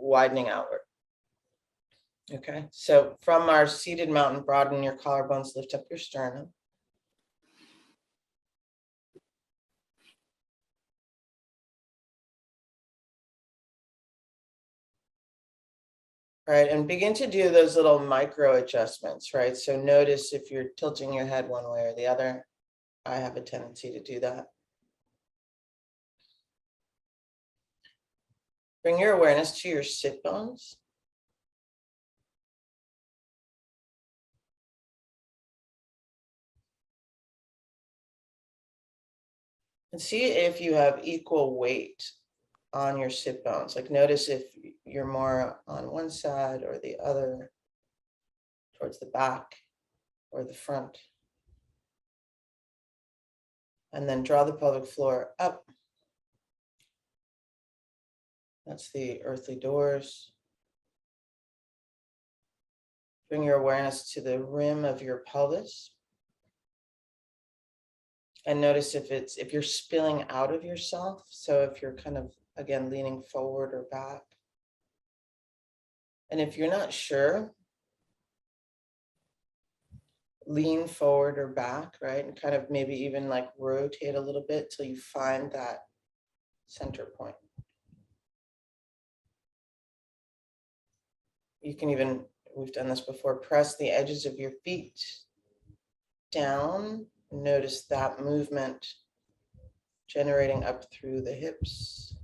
widening outward. Okay, so from our seated mountain, broaden your collarbones, lift up your sternum. Right, and begin to do those little micro adjustments, right? So notice if you're tilting your head one way or the other. I have a tendency to do that. Bring your awareness to your sit bones. And see if you have equal weight on your sit bones. Like notice if you're more on one side or the other, towards the back or the front. And then draw the pelvic floor up. That's the earthly doors. Bring your awareness to the rim of your pelvis. And notice if you're spilling out of yourself. So if you're kind of, again, leaning forward or back. And if you're not sure, lean forward or back, right? And kind of maybe even like rotate a little bit till you find that center point. You can even, we've done this before, press the edges of your feet down. Notice that movement generating up through the hips.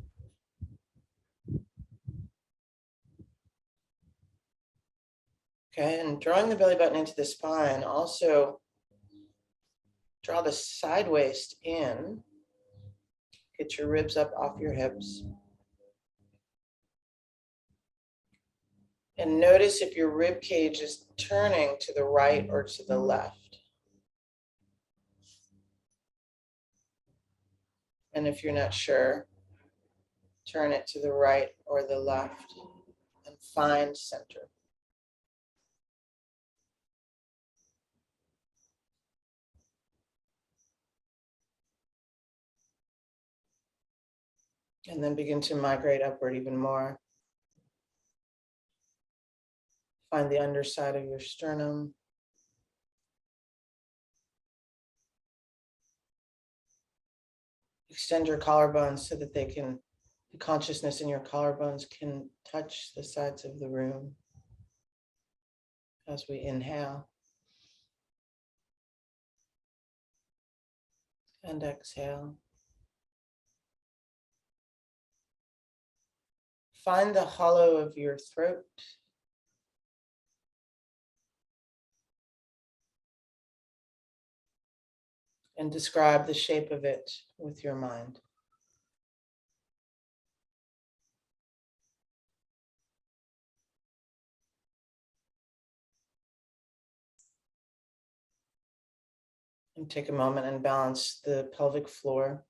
Okay, and drawing the belly button into the spine, also draw the side waist in. Get your ribs up off your hips. And notice if your rib cage is turning to the right or to the left. And if you're not sure, turn it to the right or the left and find center. And then begin to migrate upward even more. Find the underside of your sternum. Extend your collarbones so that the consciousness in your collarbones can touch the sides of the room as we inhale and exhale. Find the hollow of your throat. And describe the shape of it with your mind. And take a moment and balance the pelvic floor,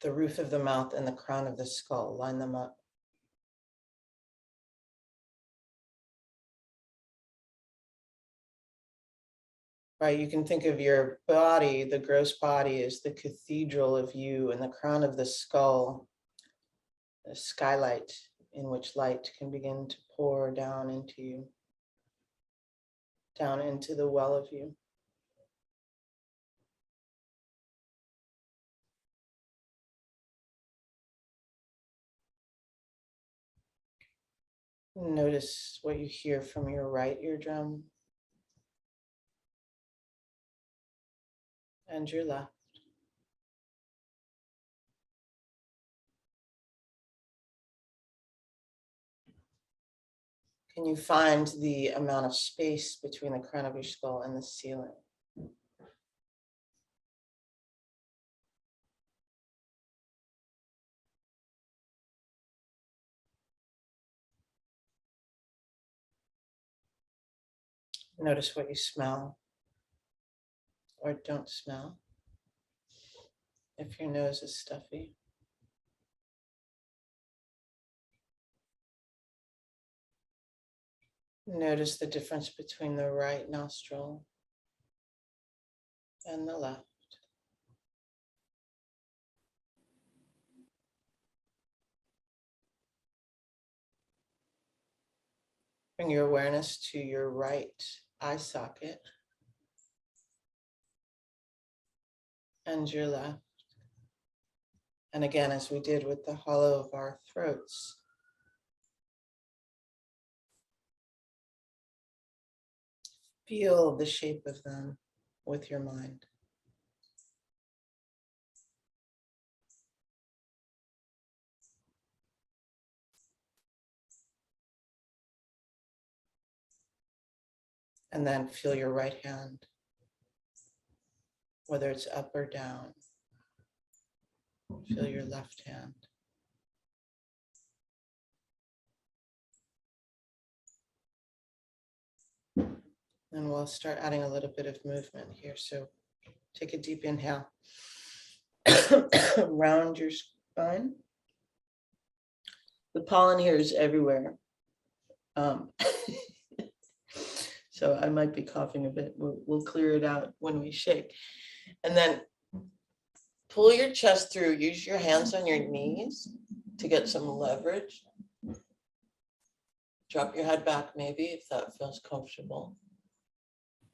the roof of the mouth and the crown of the skull. Line them up. Right, you can think of your body, the gross body, as the cathedral of you, and the crown of the skull, the skylight in which light can begin to pour down into you, down into the well of you. Notice what you hear from your right eardrum and your left. Can you find the amount of space between the crown of your skull and the ceiling? Notice what you smell or don't smell. If your nose is stuffy. Notice the difference between the right nostril and the left. Bring your awareness to your right eye socket and your left. And again, as we did with the hollow of our throats, feel the shape of them with your mind. And then feel your right hand, whether it's up or down. Feel your left hand. And we'll start adding a little bit of movement here. So take a deep inhale. Round your spine. The pollen here is everywhere. So I might be coughing a bit. We'll clear it out when we shake. And then pull your chest through. Use your hands on your knees to get some leverage. Drop your head back maybe if that feels comfortable.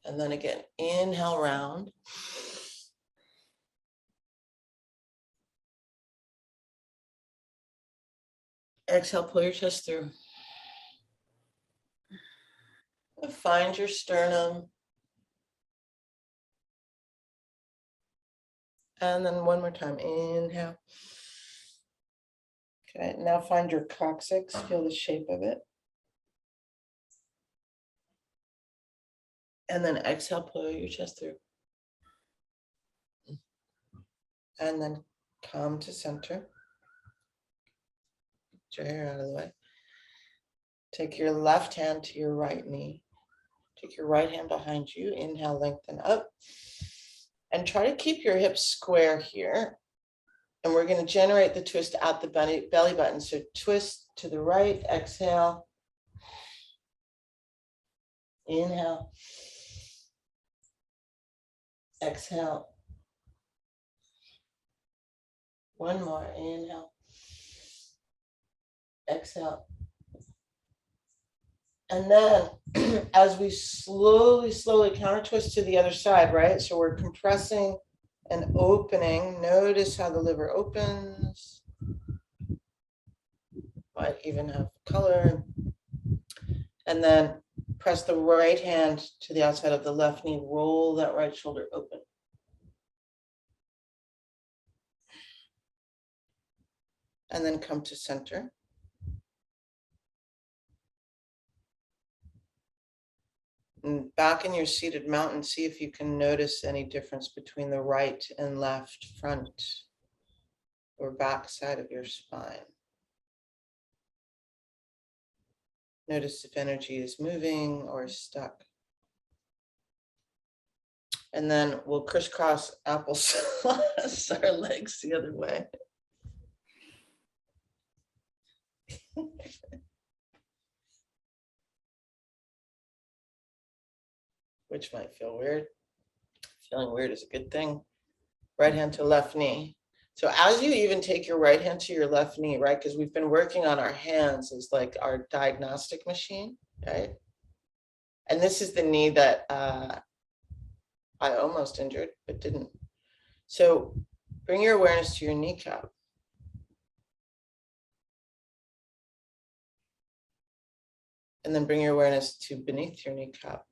And then again, inhale round. Exhale, pull your chest through. Find your sternum. And then one more time, inhale. Okay, now find your coccyx, feel the shape of it. And then exhale, pull your chest through. And then come to center. Get your hair out of the way. Take your left hand to your right knee. Take your right hand behind you. Inhale, lengthen up. And try to keep your hips square here. And we're going to generate the twist at the belly button. So twist to the right, exhale. Inhale. Exhale. One more, inhale. Exhale. And then as we slowly counter twist to the other side, right? So we're compressing and opening. Notice how the liver opens. Might even have color. And then press the right hand to the outside of the left knee. Roll that right shoulder open. And then come to center. And back in your seated mountain, see if you can notice any difference between the right and left front or back side of your spine. Notice if energy is moving or stuck. And then we'll crisscross applesauce our legs the other way. Which might feel weird. Feeling weird is a good thing. Right hand to left knee. So as you even take your right hand to your left knee, right? Because we've been working on our hands as like our diagnostic machine, right? And this is the knee that I almost injured, but didn't. So bring your awareness to your kneecap. And then bring your awareness to beneath your kneecap.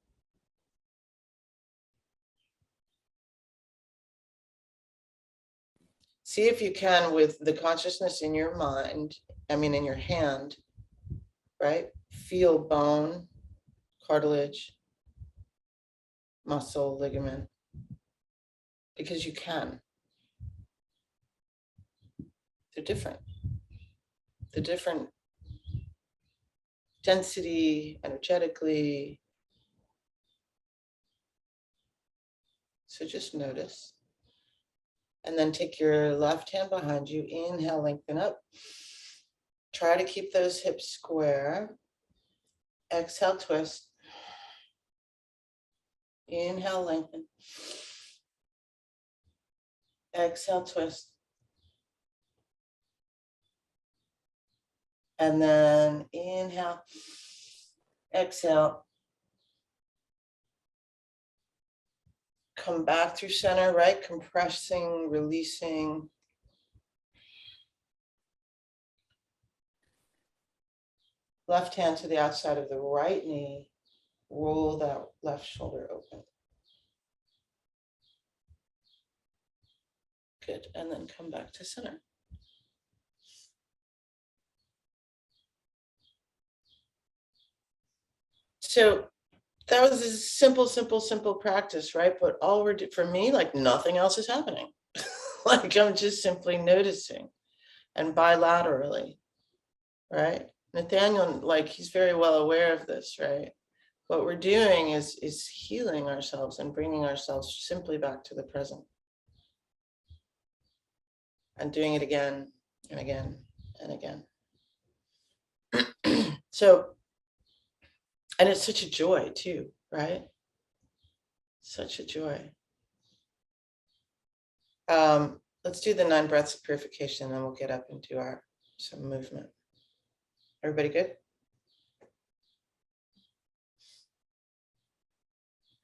See if you can, with the consciousness in your mind, in your hand, right? Feel bone, cartilage, muscle, ligament, because you can. They're different. They're different density, energetically. So just notice. And then take your left hand behind you. Inhale, lengthen up. Try to keep those hips square. Exhale, twist. Inhale, lengthen. Exhale, twist. And then inhale. Exhale. Come back through center, right? Compressing, releasing. Left hand to the outside of the right knee. Roll that left shoulder open. Good. And then come back to center. So that was a simple practice, right? But all we're for me, like nothing else is happening. Like I'm just simply noticing and bilaterally, right? Nathaniel, like he's very well aware of this, right? What we're doing is healing ourselves and bringing ourselves simply back to the present and doing it again and again and again. So, and it's such a joy too, right? Such a joy. Let's do the 9 breaths of purification, and then we'll get up into some movement. Everybody good?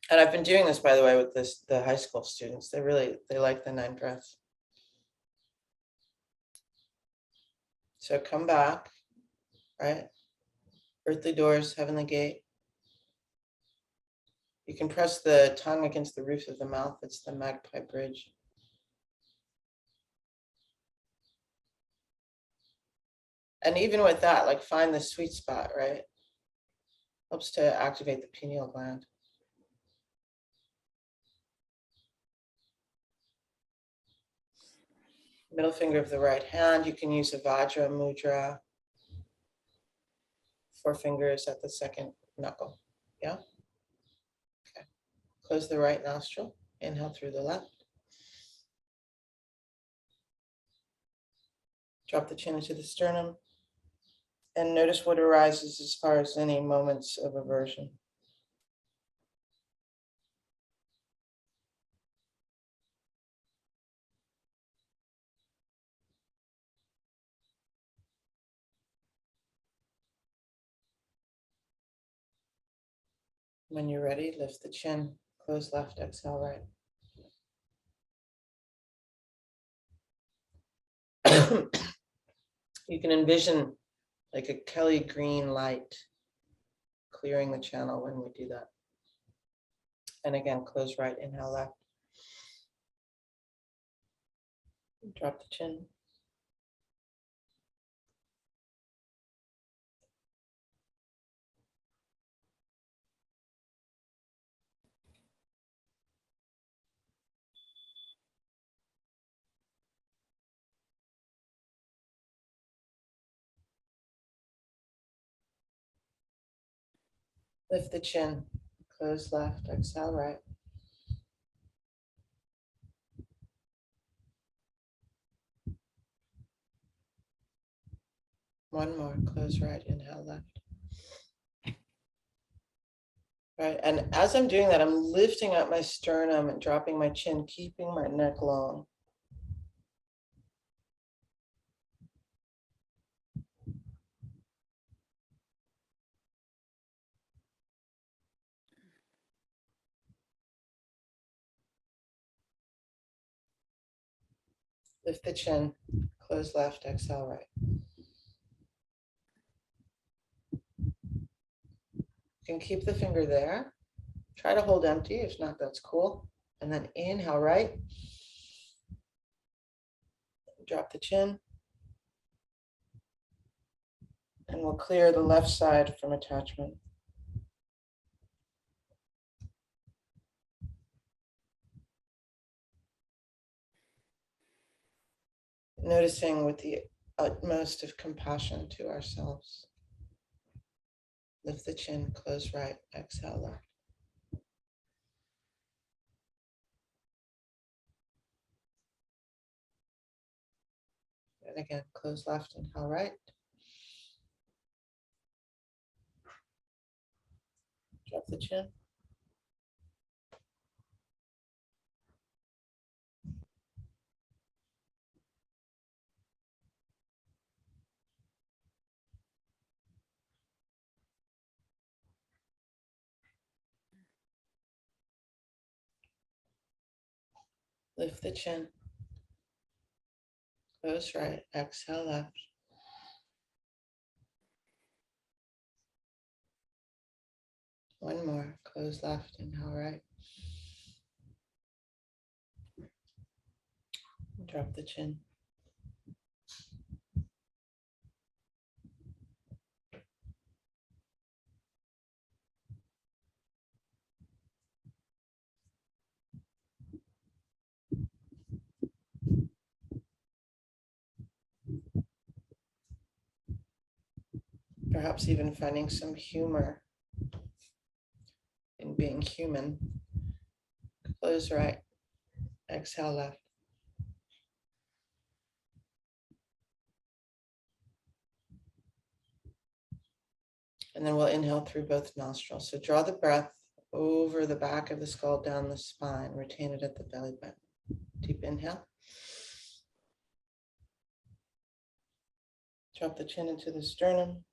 And I've been doing this, by the way, with the high school students. They like the 9 breaths. So come back, right? Earthly doors, heavenly gate. You can press the tongue against the roof of the mouth. It's the magpie bridge. And even with that, like find the sweet spot, right? Helps to activate the pineal gland. Middle finger of the right hand. You can use a Vajra mudra. 4 fingers at the second knuckle. Yeah? Okay. Close the right nostril. Inhale through the left. Drop the chin into the sternum. And notice what arises as far as any moments of aversion. When you're ready, lift the chin. Close left, exhale right. You can envision like a Kelly green light clearing the channel when we do that. And again, close right, inhale left. Drop the chin. Lift the chin. Close left, exhale right. One more, close right, inhale left. Right, and as I'm doing that, I'm lifting up my sternum and dropping my chin, keeping my neck long. Lift the chin, close left, exhale right. You can keep the finger there. Try to hold empty, if not, that's cool. And then inhale right. Drop the chin. And we'll clear the left side from attachment. Noticing with the utmost of compassion to ourselves. Lift the chin, close right, exhale left. And again, close left, inhale right. Drop the chin. Lift the chin. Close right. Exhale left. One more. Close left. Inhale right. Drop the chin. Perhaps even finding some humor in being human. Close right. Exhale left. And then we'll inhale through both nostrils. So draw the breath over the back of the skull, down the spine. Retain it at the belly button. Deep inhale. Drop the chin into the sternum.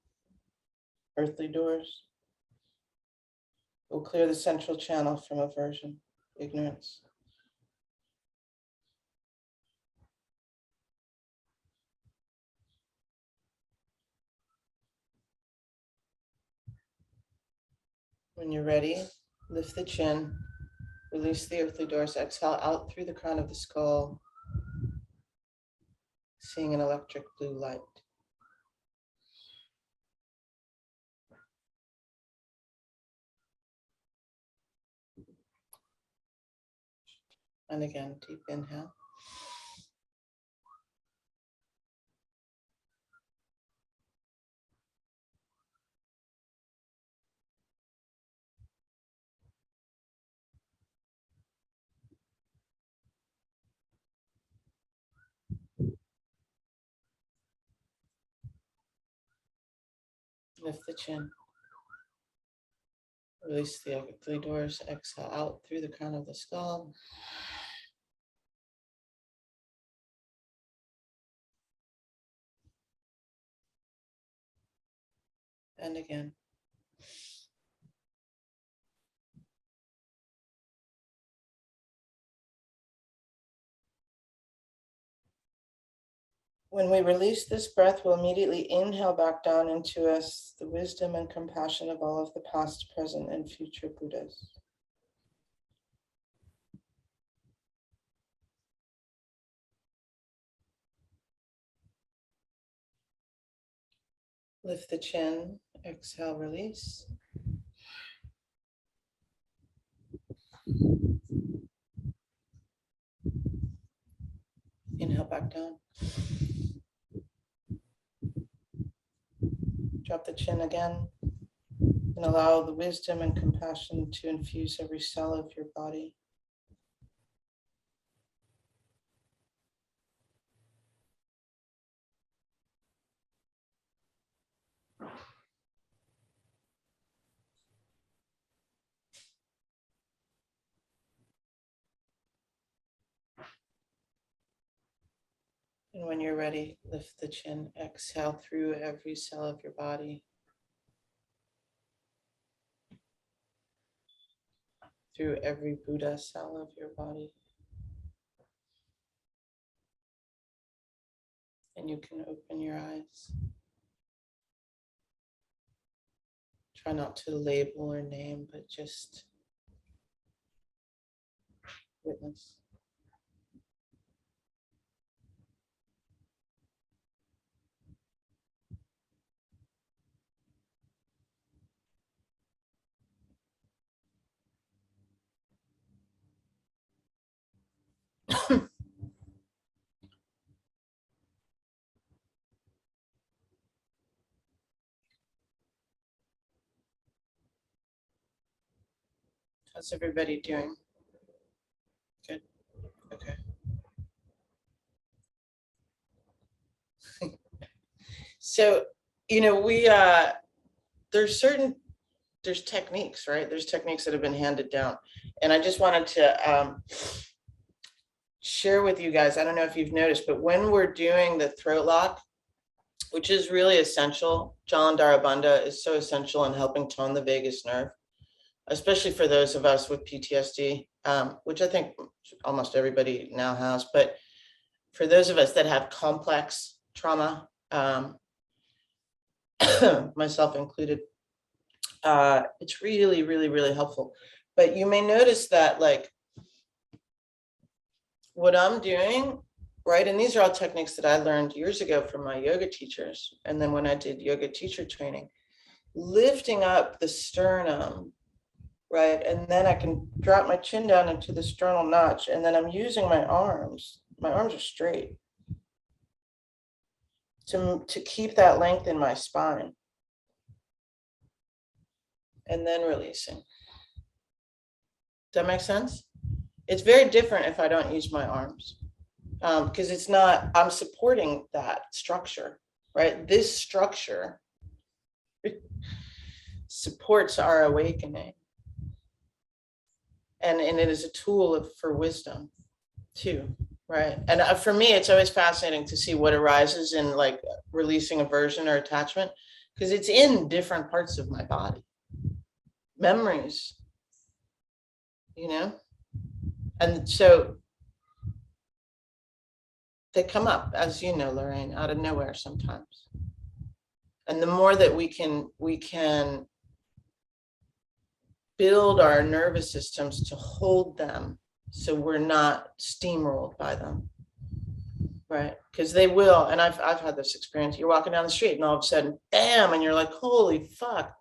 Earthly doors. We'll clear the central channel from aversion, ignorance. When you're ready, lift the chin, release the earthly doors, exhale out through the crown of the skull, seeing an electric blue light. And again, deep inhale. Lift the chin. Release the earthly doors, exhale out through the crown of the skull. And again. When we release this breath, we'll immediately inhale back down into us the wisdom and compassion of all of the past, present, and future Buddhas. Lift the chin, exhale, release. Inhale back down. Drop the chin again. And allow the wisdom and compassion to infuse every cell of your body. And when you're ready, lift the chin, exhale through every cell of your body, through every Buddha cell of your body. And you can open your eyes. Try not to label or name, but just witness. How's everybody doing? Good. Okay. So, there's techniques, right? There's techniques that have been handed down. And I just wanted to share with you guys, I don't know if you've noticed, but when we're doing the throat lock, which is really essential, Jalandhara Bandha is so essential in helping tone the vagus nerve, especially for those of us with PTSD, which I think almost everybody now has, but for those of us that have complex trauma, myself included, it's really, really, really helpful. But you may notice that, like, what I'm doing, right? And these are all techniques that I learned years ago from my yoga teachers. And then when I did yoga teacher training, lifting up the sternum, right? And then I can drop my chin down into the sternal notch. And then I'm using my arms. My arms are straight to keep that length in my spine. And then releasing. Does that make sense? It's very different if I don't use my arms, because it's not, I'm supporting that structure, right? This structure supports our awakening. And it is a tool for wisdom too, right? And for me, it's always fascinating to see what arises in like releasing aversion or attachment, because it's in different parts of my body. Memories, you know? And so they come up, as you know, Lorraine, out of nowhere sometimes. And the more that we can build our nervous systems to hold them, so we're not steamrolled by them, right? Because they will. And I've had this experience. You're walking down the street and all of a sudden, bam, and you're like, holy fuck.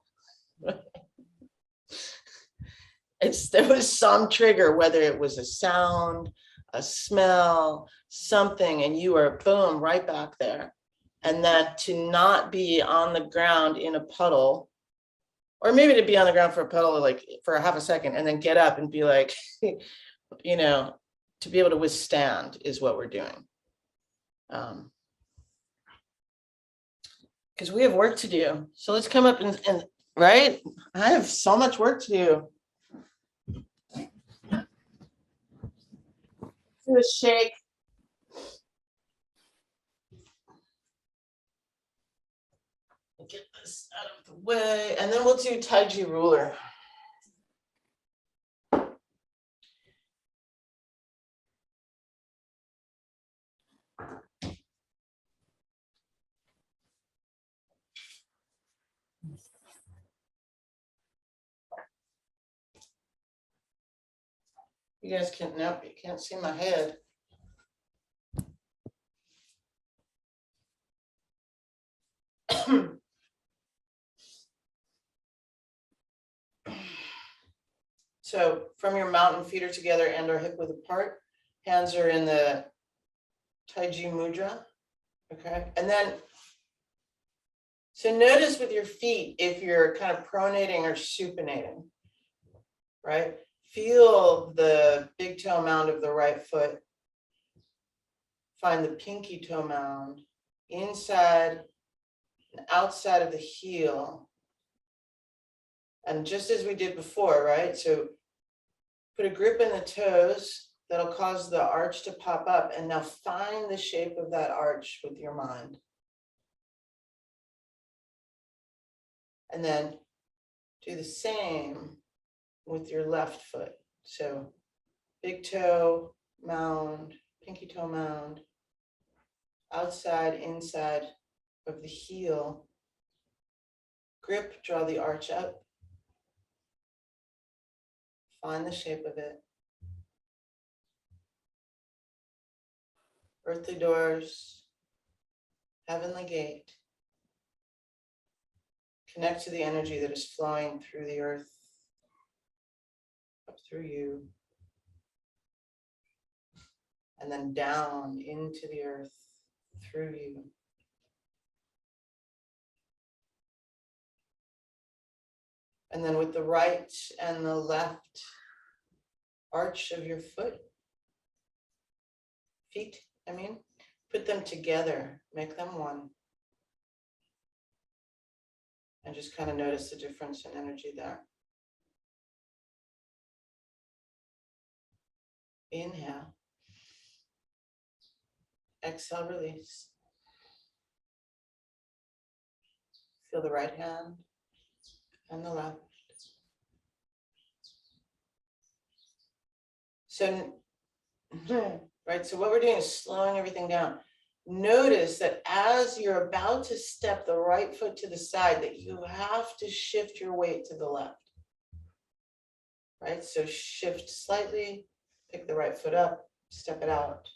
There was some trigger, whether it was a sound, a smell, something, and you are boom, right back there. And then to not be on the ground in a puddle, or maybe to be on the ground for a puddle, like for a half a second, and then get up and be like, you know, to be able to withstand is what we're doing. Because we have work to do. So let's come up and right? I have so much work to do. Do a shake. Get this out of the way. And then we'll do Tai Chi ruler. You guys can't, nope, you can't see my head. So from your mountain, feet are together and or hip width apart. Hands are in the Tai Chi mudra. Okay. And then, so notice with your feet, if you're kind of pronating or supinating, right? Feel the big toe mound of the right foot. Find the pinky toe mound inside and outside of the heel. And just as we did before, right? So put a grip in the toes that'll cause the arch to pop up. And now find the shape of that arch with your mind. And then do the same with your left foot. So big toe mound, pinky toe mound, outside, inside of the heel. Grip, draw the arch up. Find the shape of it. Earthly doors, heavenly gate. Connect to the energy that is flowing through the earth, up through you, and then down into the earth, through you. And then with the right and the left arch of your feet, put them together, make them one. And just kind of notice the difference in energy there. Inhale. Exhale, release. Feel the right hand and the left. So Right, so what we're doing is slowing everything down. Notice that as you're about to step the right foot to the side, that you have to shift your weight to the left. Right, so shift slightly, pick the right foot up, step it out.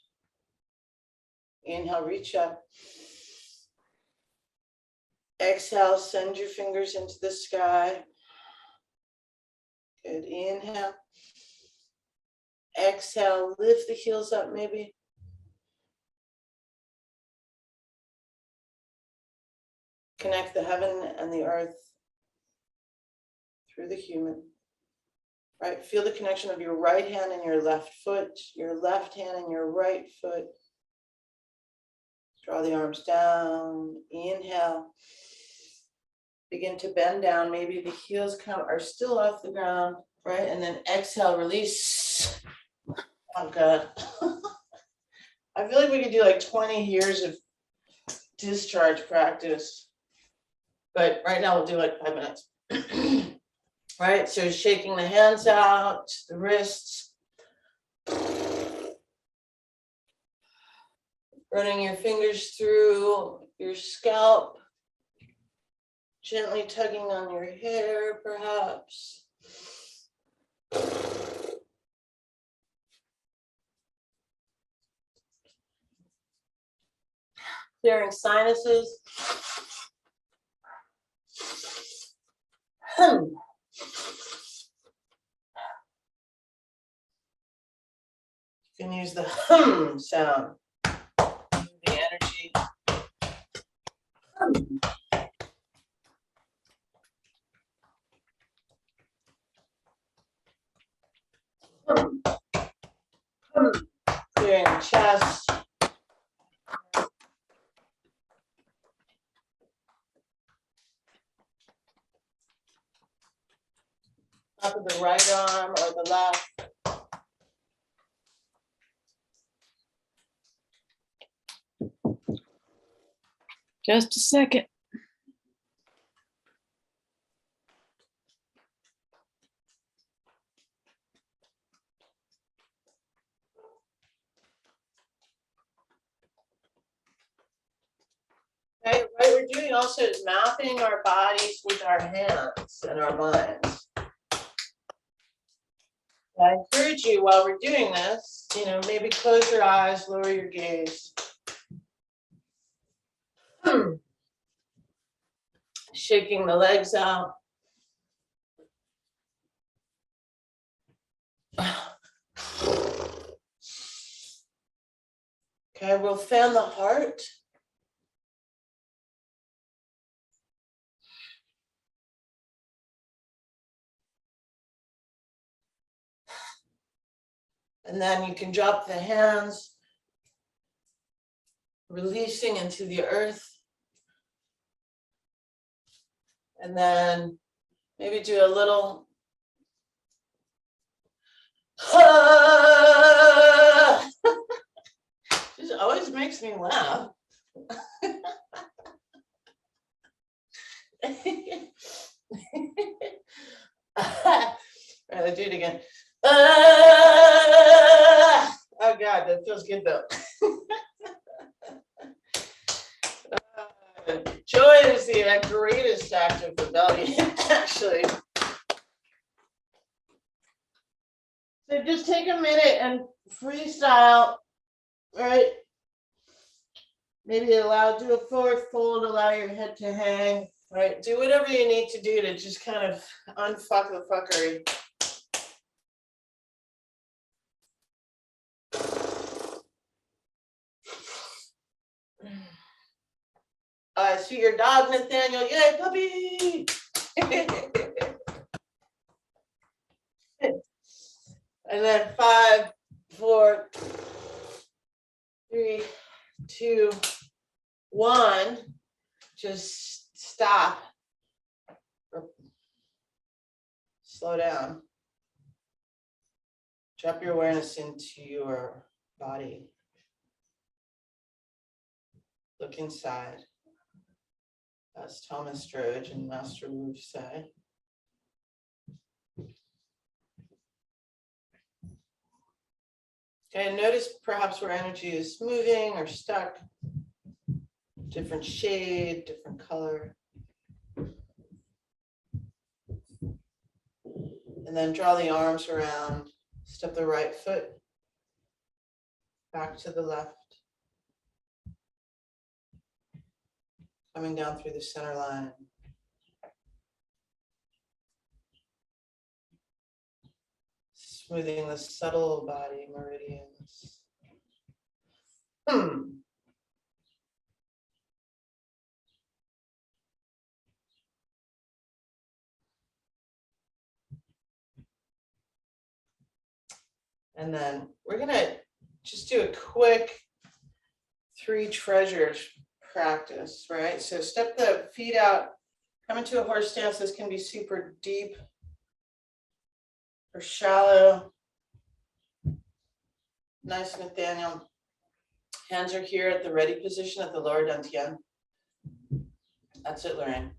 Inhale, reach up. Exhale, send your fingers into the sky. Good, inhale. Exhale, lift the heels up maybe. Connect the heaven and the earth through the human. Right, feel the connection of your right hand and your left foot, your left hand and your right foot. Draw the arms down, inhale. Begin to bend down, maybe the heels are still off the ground, right? And then exhale, release. Oh God. I feel like we could do like 20 years of discharge practice. But right now we'll do like 5 minutes. Right, so shaking the hands out, the wrists. Running your fingers through your scalp. Gently tugging on your hair, perhaps. Clearing sinuses. You can use the hum sound. The energy. Clearing the chest. Top of the right arm or the left. Just a second. Okay, what we're doing also is mapping our bodies with our hands and our minds. I encourage you while we're doing this, maybe close your eyes, lower your gaze. Shaking the legs out. Okay, we'll fan the heart. And then you can drop the hands, releasing into the earth. And then maybe do a little. This always makes me laugh. I'll do it again. Oh God, that feels good though. Joy is the greatest act of rebellion, actually. So just take a minute and freestyle, right? Maybe do a forward fold, allow your head to hang, right? Do whatever you need to do to just kind of unfuck the fuckery. I see your dog, Nathaniel. Yay, puppy! And then 5, 4, 3, 2, 1. Just stop. Slow down. Drop your awareness into your body. Look inside. As Thomas Sturridge and Master Wu say. Okay, notice perhaps where energy is moving or stuck. Different shade, different color. And then draw the arms around, step the right foot back to the left. Coming down through the center line. Smoothing the subtle body meridians. And then we're gonna just do a quick 3 treasures practice, right? So step the feet out, come into a horse stance. This can be super deep or shallow. Nice, Nathaniel. Hands are here at the ready position at the lower dantian. That's it, Lorraine.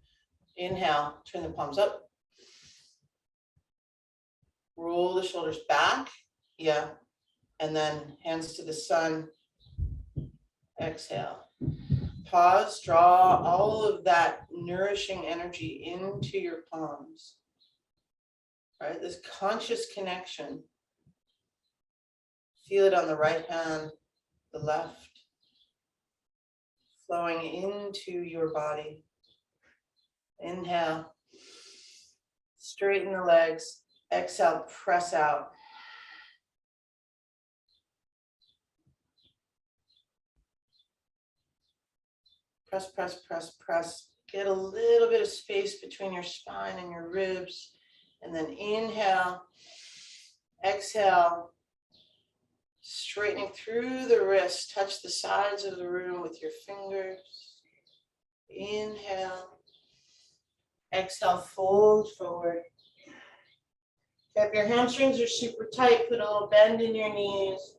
Inhale, turn the palms up. Roll the shoulders back. Yeah. And then hands to the sun. Exhale. Pause, draw all of that nourishing energy into your palms. Right? This conscious connection. Feel it on the right hand, the left, flowing into your body. Inhale, straighten the legs. Exhale, press out. Press, press, press, press. Get a little bit of space between your spine and your ribs. And then inhale, exhale, straightening through the wrist. Touch the sides of the room with your fingers. Inhale, exhale, fold forward. If your hamstrings are super tight, put a little bend in your knees.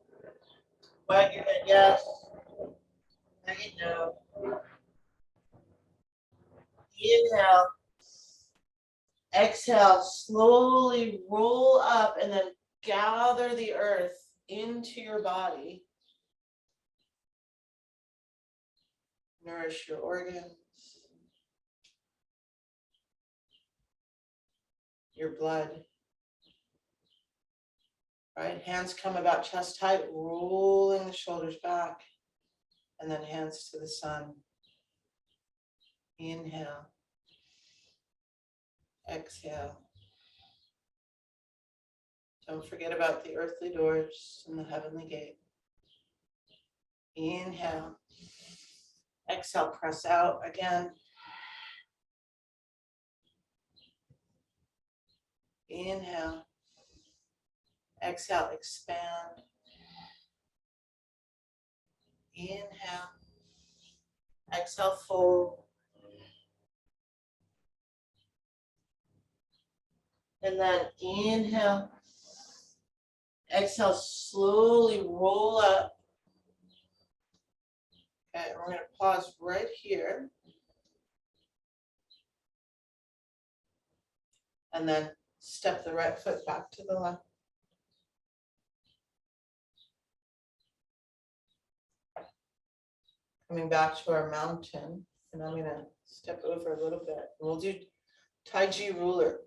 Wag your head, yes. Wag it, no. Inhale. Exhale, slowly roll up and then gather the earth into your body. Nourish your organs, your blood. Right, hands come about chest height, rolling the shoulders back, and then hands to the sun. Inhale, exhale. Don't forget about the earthly doors and the heavenly gate. Inhale, exhale, press out again. Inhale, exhale, expand. Inhale, exhale, fold. And then inhale, exhale, slowly roll up. Okay, we're going to pause right here. And then step the right foot back to the left. Coming back to our mountain. And I'm going to step over a little bit. We'll do Tai Chi ruler.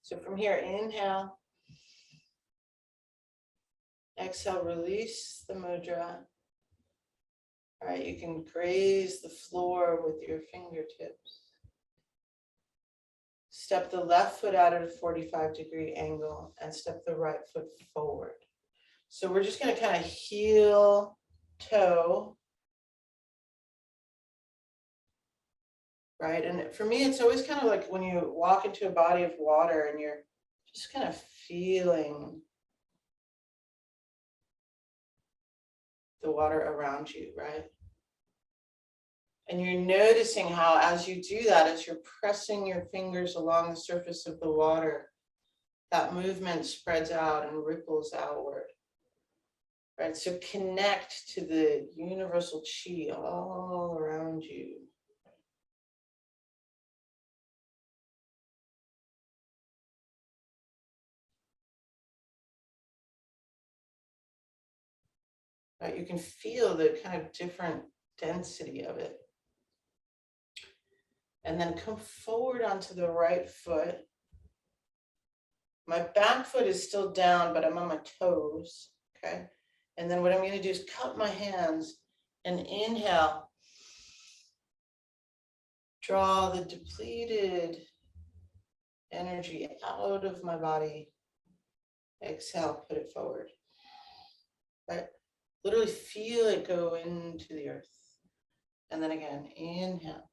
So from here, inhale. Exhale, release the mudra. All right, you can graze the floor with your fingertips. Step the left foot out at a 45-degree angle and step the right foot forward. So we're just going to kind of heel toe. Right, and for me, it's always kind of like when you walk into a body of water and you're just kind of feeling the water around you, right? And you're noticing how as you do that, as you're pressing your fingers along the surface of the water, that movement spreads out and ripples outward. Right, so connect to the universal chi all around you. right? You can feel the kind of different density of it. And then come forward onto the right foot. My back foot is still down, but I'm on my toes, okay? And then what I'm gonna do is cup my hands and inhale. Draw the depleted energy out of my body. Exhale, put it forward. Right? Literally feel it go into the earth. And then again, inhale.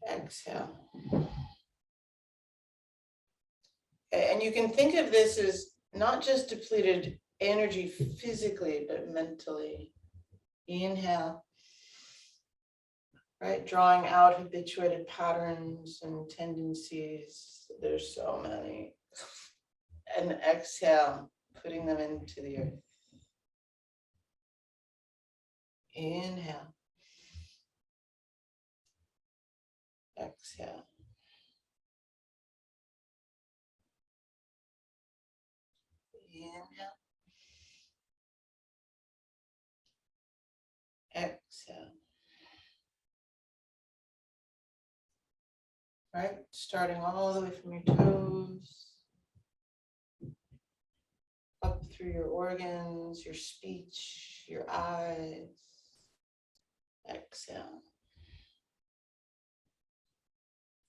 Exhale. Okay, and you can think of this as not just depleted energy physically, but mentally. Inhale. Right? Drawing out habituated patterns and tendencies. There's so many. And exhale, putting them into the earth. Inhale. Exhale. Inhale. Exhale. Right? Starting all the way from your toes, up through your organs, your speech, your eyes. Exhale.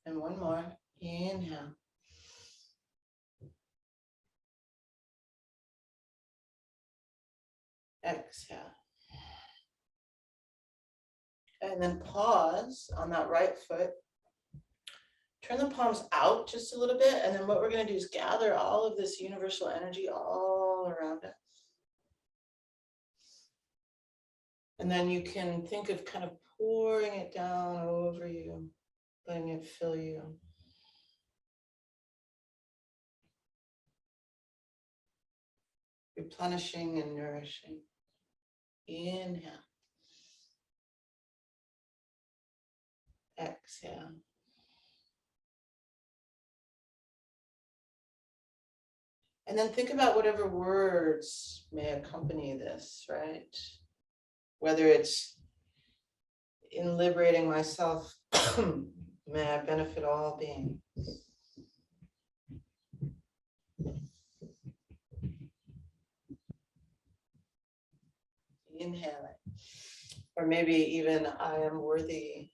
And one more. Inhale. Exhale. And then pause on that right foot. Turn the palms out just a little bit. And then what we're going to do is gather all of this universal energy all around us. And then you can think of kind of pouring it down over you, letting it fill you. Replenishing and nourishing. Inhale. Exhale. And then think about whatever words may accompany this, right? Whether it's in liberating myself, may I benefit all beings. Inhale it. Or maybe even I am worthy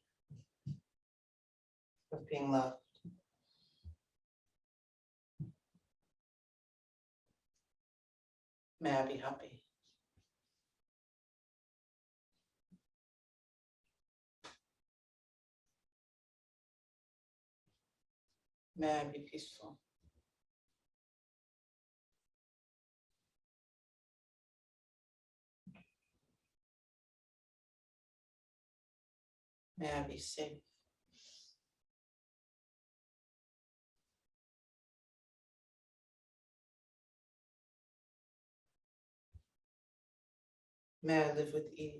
of being loved. May I be happy. May I be peaceful. May I be safe. May I live with ease.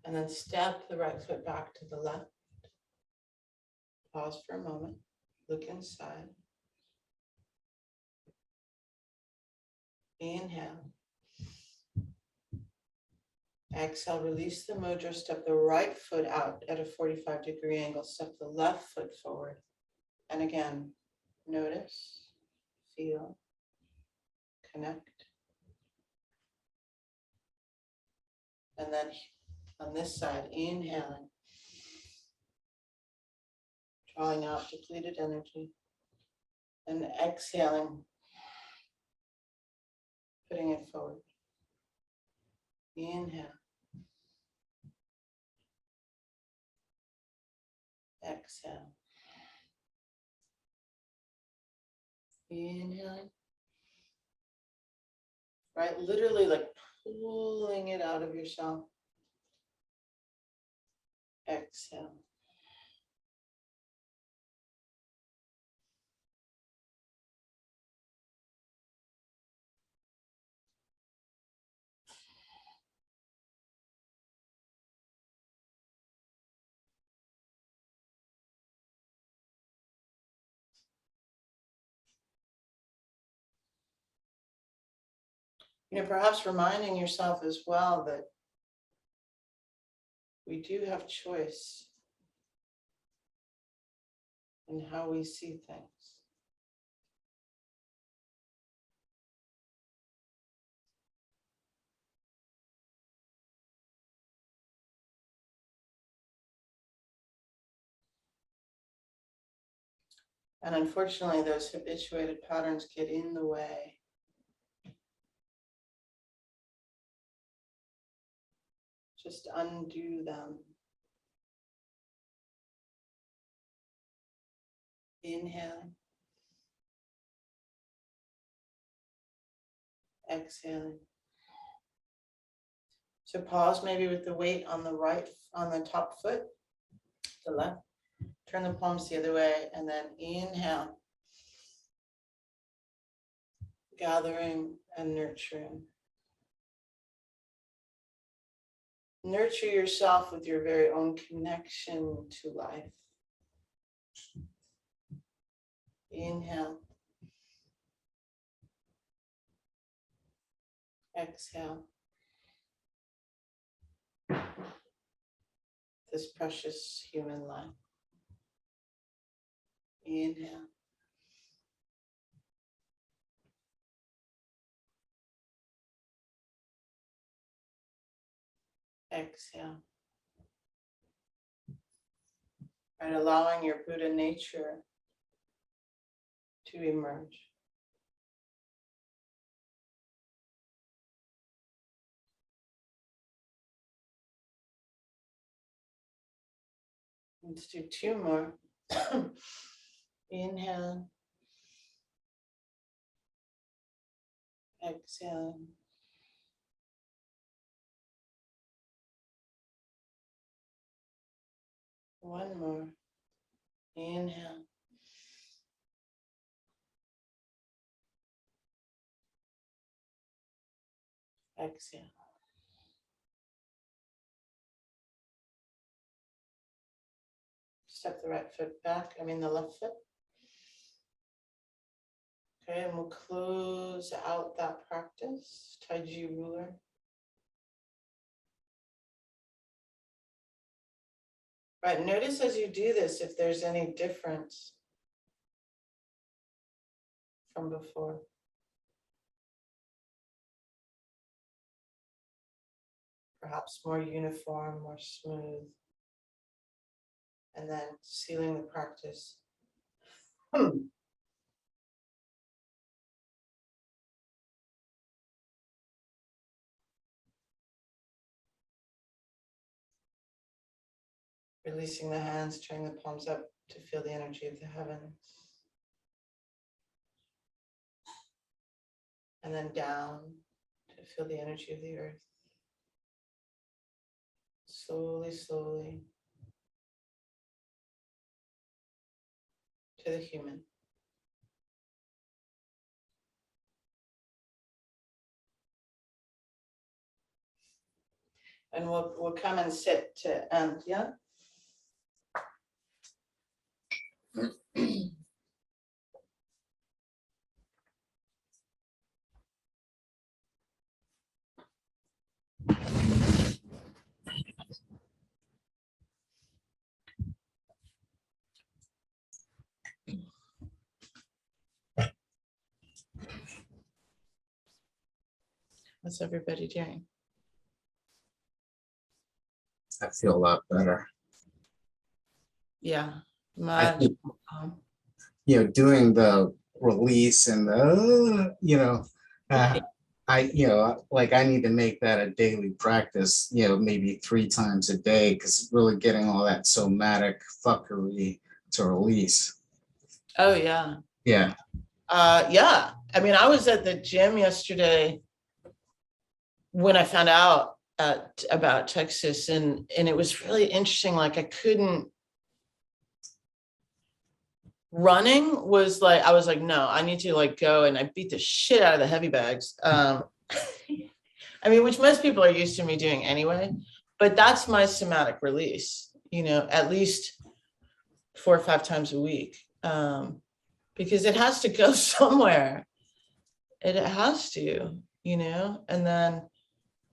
And then step the right foot back to the left. Pause for a moment. Look inside. Inhale. Exhale, release the mudra, step the right foot out at a 45-degree angle, step the left foot forward. And again, notice, feel, connect. And then on this side, inhaling, drawing out depleted energy, and exhaling, putting it forward. Inhale. Exhale. Inhaling. Right, literally like pulling it out of yourself. Exhale. Perhaps reminding yourself as well that we do have choice in how we see things. And unfortunately, those habituated patterns get in the way. Just undo them. Inhale. Exhaling. So pause maybe with the weight on the right, on the top foot, the left. Turn the palms the other way and then inhale. Gathering and nurturing. Nurture yourself with your very own connection to life. Inhale. Exhale. This precious human life. Inhale. Exhale. Right, allowing your Buddha nature to emerge. Let's do two more. Inhale. Exhale. One more. Inhale. Exhale. Step the right foot back, the left foot. Okay, and we'll close out that practice. Taiji ruler. Right, notice as you do this if there's any difference from before. Perhaps more uniform, more smooth. And then sealing the practice. Releasing the hands, turning the palms up to feel the energy of the heavens. And then down to feel the energy of the earth. Slowly, slowly. To the human. And we'll come and sit to end, yeah? What's everybody doing? I feel a lot better. Yeah, I much. think, doing the release and uh, I need to make that a daily practice, maybe 3 times a day, because really getting all that somatic fuckery to release. Oh, yeah. Yeah. Yeah. I was at the gym yesterday when I found out about Texas, and it was really interesting. Like, I couldn't. Running was like, I was like, no, I need to go, and I beat the shit out of the heavy bags. Which most people are used to me doing anyway, but that's my somatic release, at least 4 or 5 times a week, because it has to go somewhere. It has to, And then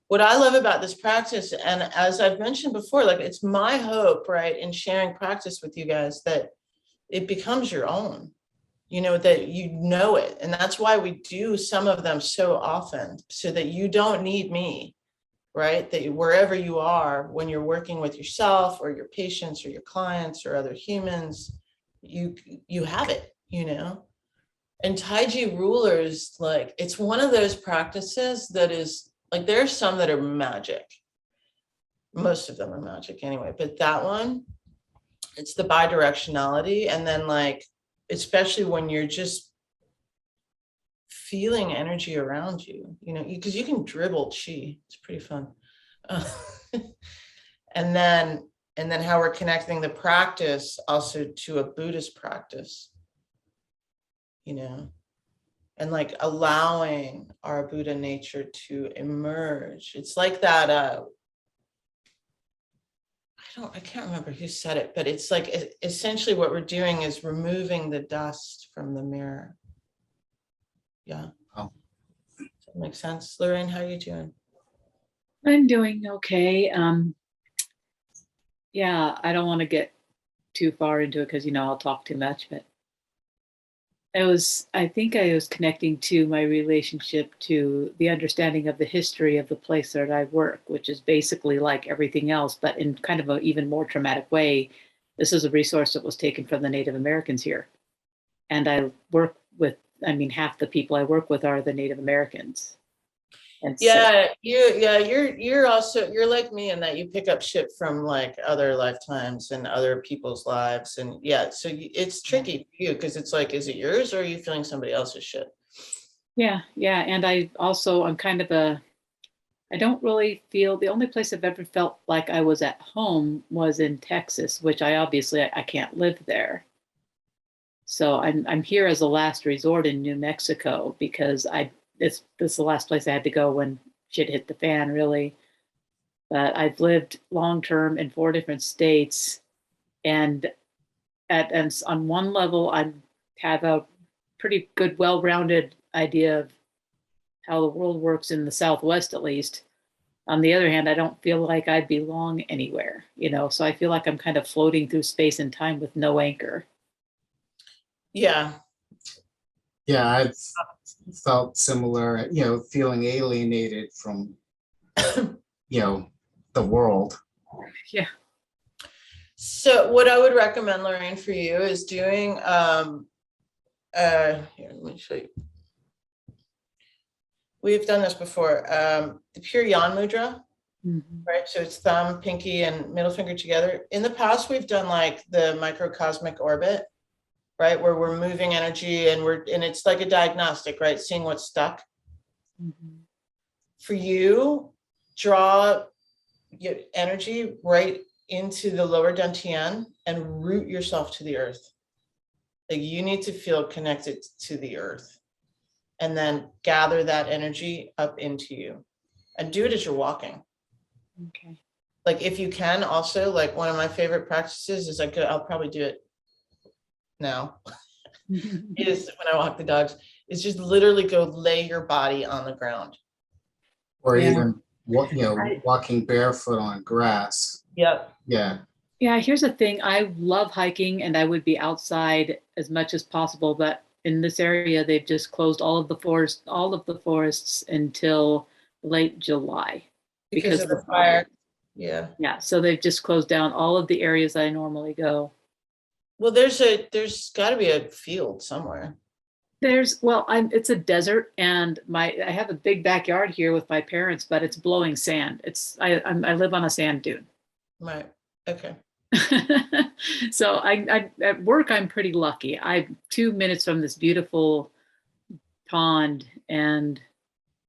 what I love about this practice, and as I've mentioned before, like it's my hope, right, in sharing practice with you guys, that it becomes your own, that you know it. And that's why we do some of them so often, so that you don't need me, right? That wherever you are, when you're working with yourself or your patients or your clients or other humans, you have it, And Taiji rulers, like it's one of those practices that is like, there's some that are magic. Most of them are magic anyway, but that one, it's the bidirectionality. And then like, especially when you're just feeling energy around you, because you can dribble chi. It's pretty fun. Uh, and then how we're connecting the practice also to a Buddhist practice, and like allowing our Buddha nature to emerge. It's like that, I can't remember who said it, but it's like essentially what we're doing is removing the dust from the mirror. Yeah. Oh. Does that make sense? Lorraine, how are you doing? I'm doing okay. Yeah, I don't want to get too far into it because I'll talk too much, but I think I was connecting to my relationship to the understanding of the history of the place that I work, which is basically like everything else, but in kind of an even more traumatic way. This is a resource that was taken from the Native Americans here. And I work with, half the people I work with are the Native Americans. And so, You're also, you're like me in that you pick up shit from like other lifetimes and other people's lives. And it's tricky for you because it's like, is it yours or are you feeling somebody else's shit? yeah. And I'm kind of I don't really feel, the only place I've ever felt like I was at home was in Texas, which I can't live there. So I'm here as a last resort in New Mexico because this is the last place I had to go when shit hit the fan, really. But I've lived long term in 4 different states, and on one level, I have a pretty good, well rounded idea of how the world works in the Southwest, at least. On the other hand, I don't feel like I belong anywhere, so I feel like I'm kind of floating through space and time with no anchor. Yeah. Yeah, I've felt similar, feeling alienated from, the world. Yeah. So what I would recommend, Lorraine, for you is doing, here, let me show you. We've done this before. The pure Yan mudra, right? So it's thumb, pinky, and middle finger together. In the past, we've done like the microcosmic orbit, right? Where we're moving energy and it's like a diagnostic, right? Seeing what's stuck. For you, draw your energy right into the lower dantian and root yourself to the earth. Like you need to feel connected to the earth and then gather that energy up into you and do it as you're walking. Okay. Like if you can also, like one of my favorite practices is I'll probably do it now, is when I walk the dogs, is just literally go lay your body on the ground. Or Yeah. even walking barefoot on grass. Yep. Yeah. Yeah, here's the thing. I love hiking and I would be outside as much as possible, but in this area they've just closed all of the forests until late July Because of the fire. fire. Yeah. Yeah, so they've just closed down all of the areas I normally go. Well, there's got to be a field somewhere. It's a desert, and I have a big backyard here with my parents, but it's blowing sand. I live on a sand dune. Right. Okay. So I at work I'm pretty lucky. I'm 2 minutes from this beautiful pond and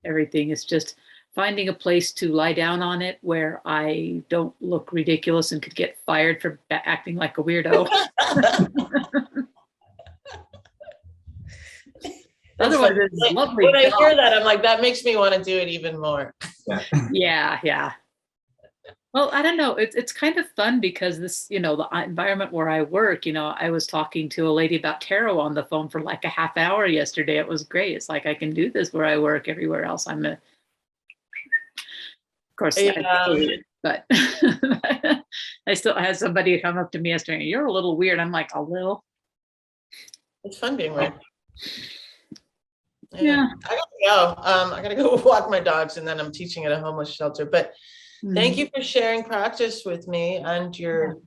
everything. It's just finding a place to lie down on it where I don't look ridiculous and could get fired for acting like a weirdo. Otherwise, it's lovely. When I hear that, I'm like, that makes me want to do it even more. Yeah. Yeah. Well, I don't know. It's kind of fun because this, the environment where I work, I was talking to a lady about tarot on the phone for like a half hour yesterday. It was great. It's like I can do this where I work. Everywhere else, of course, I Yeah, believe it, but I still had somebody come up to me yesterday. You're a little weird. I'm like, a little. it's fun being weird. Yeah, Yeah. I gotta go. I gotta go walk my dogs, and then I'm teaching at a homeless shelter. But thank Mhm. you for sharing practice with me and your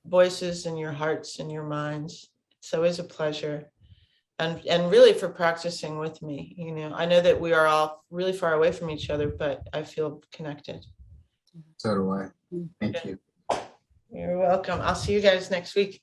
voices and your hearts and your minds. It's always a pleasure. And really for practicing with me. I know that we are all really far away from each other, but I feel connected. So do I. Mhm. Thank you. You're welcome. I'll see you guys next week.